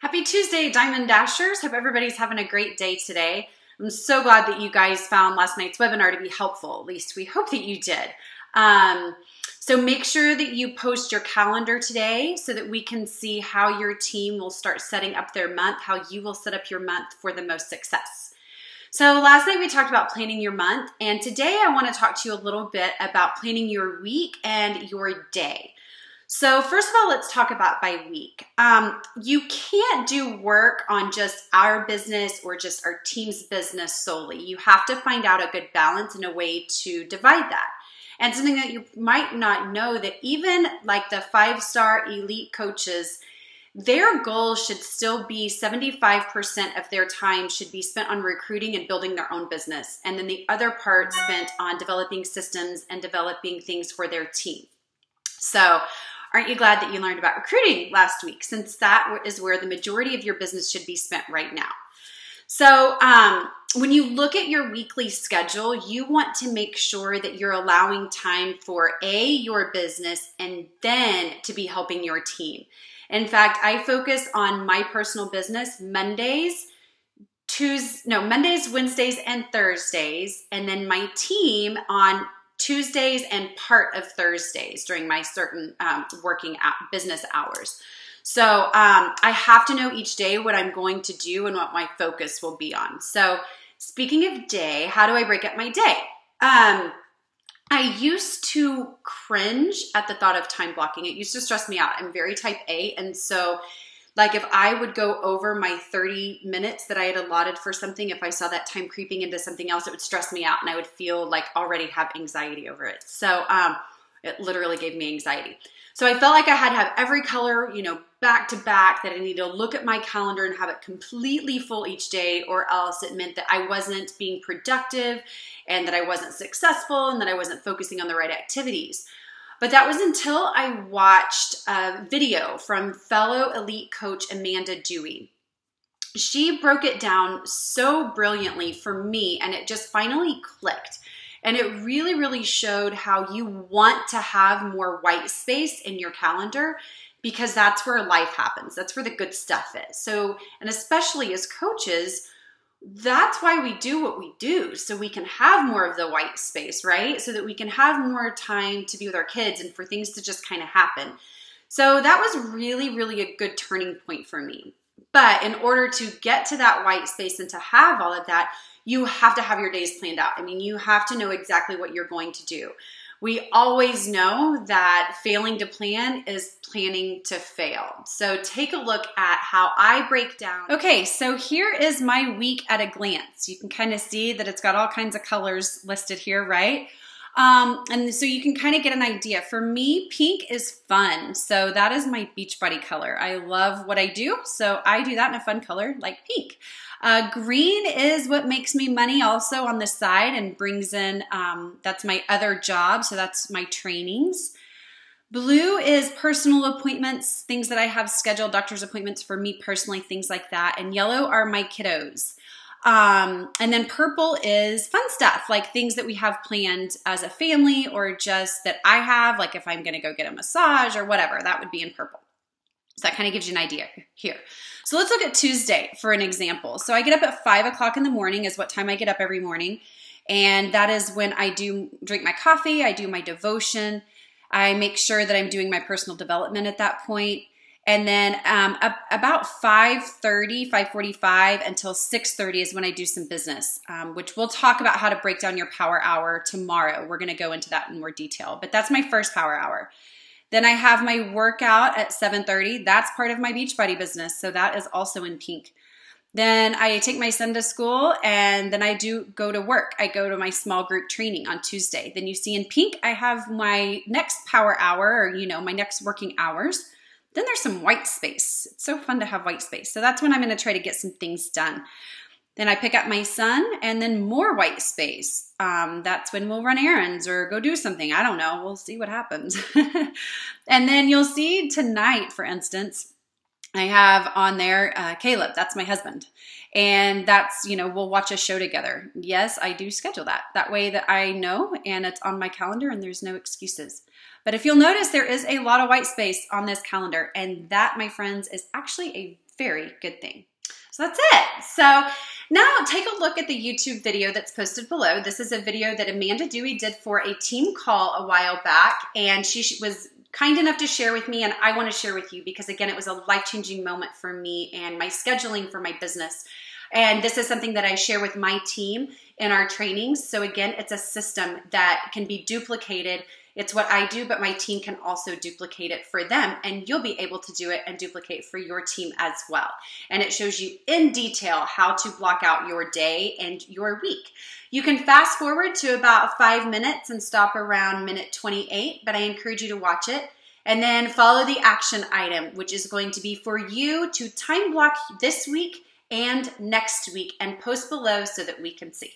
Happy Tuesday, Diamond Dashers. Hope everybody's having a great day today. I'm so glad that you guys found last night's webinar to be helpful. At least we hope that you did. So make sure that you post your calendar today so that we can see how your team will start setting up their month, how you will set up your month for the most success. So last night we talked about planning your month, and today I want to talk to you a little bit about planning your week and your day. So first of all, let's talk about by week. You can't do work on just our business or just our team's business solely. You have to find out a good balance and a way to divide that. And something that you might not know, that even like the 5-star elite coaches, their goal should still be 75% of their time should be spent on recruiting and building their own business. And then the other part spent on developing systems and developing things for their team. So aren't you glad that you learned about recruiting last week, since that is where the majority of your business should be spent right now? So when you look at your weekly schedule, you want to make sure that you're allowing time for your business, and then to be helping your team. In fact, I focus on my personal business Mondays, Wednesdays, and Thursdays, and then my team on Tuesdays and part of Thursdays during my certain business hours. So I have to know each day what I'm going to do and what my focus will be on. So speaking of day, how do I break up my day? I used to cringe at the thought of time blocking. It used to stress me out. I'm very type A, and so like if I would go over my 30 minutes that I had allotted for something, if I saw that time creeping into something else, it would stress me out and I would feel like already have anxiety over it. So it literally gave me anxiety. So I felt like I had to have every color, back to back, that I need to look at my calendar and have it completely full each day, or else it meant that I wasn't being productive and that I wasn't successful and that I wasn't focusing on the right activities. But that was until I watched a video from fellow elite coach Amanda Dewey. She broke it down so brilliantly for me, and it just finally clicked. And it really, really showed how you want to have more white space in your calendar, because that's where life happens. That's where the good stuff is. So, and especially as coaches, that's why we do what we do, so we can have more of the white space, right? So that we can have more time to be with our kids and for things to just kind of happen. So that was really, really a good turning point for me. But in order to get to that white space and to have all of that, you have to have your days planned out. I mean, you have to know exactly what you're going to do. We always know that failing to plan is planning to fail. So take a look at how I break down. Okay, so here is my week at a glance. You can kind of see that it's got all kinds of colors listed here, right? And so you can kind of get an idea. For me, pink is fun. So that is my Beachbody color. I love what I do, so I do that in a fun color like pink. Green is what makes me money also on the side and brings in, that's my other job, so that's my trainings. Blue is personal appointments, things that I have scheduled, doctor's appointments for me personally, things like that. And yellow are my kiddos. And then purple is fun stuff, like things that we have planned as a family, or just that I have, like if I'm going to go get a massage or whatever, that would be in purple. So that kind of gives you an idea here. So let's look at Tuesday for an example. So I get up at 5 o'clock in the morning is what time I get up every morning. And that is when I drink my coffee, I do my devotion. I make sure that I'm doing my personal development at that point. And then about 5:30, 5:45 until 6:30 is when I do some business, which we'll talk about how to break down your power hour tomorrow. We're going to go into that in more detail, but that's my first power hour. Then I have my workout at 7:30. That's part of my Beachbody business, so that is also in pink. Then I take my son to school, and then I do go to work. I go to my small group training on Tuesday. Then you see in pink, I have my next power hour, or my next working hours. Then there's some white space. It's so fun to have white space. So that's when I'm going to try to get some things done. Then I pick up my son, and then more white space. That's when we'll run errands or go do something. I don't know. We'll see what happens. And then you'll see tonight, for instance, I have on there Caleb. That's my husband. And that's, we'll watch a show together. Yes, I do schedule that. That way that I know, and it's on my calendar and there's no excuses. But if you'll notice, there is a lot of white space on this calendar, and that, my friends, is actually a very good thing. So that's it. So now take a look at the YouTube video that's posted below. This is a video that Amanda Dewey did for a team call a while back, and she was kind enough to share with me, and I want to share with you because, again, it was a life-changing moment for me and my scheduling for my business. And this is something that I share with my team in our trainings. So again, it's a system that can be duplicated. It's what I do, but my team can also duplicate it for them, and you'll be able to do it and duplicate for your team as well. And it shows you in detail how to block out your day and your week. You can fast forward to about 5 minutes and stop around minute 28, but I encourage you to watch it. And then follow the action item, which is going to be for you to time block this week and next week, and post below so that we can see.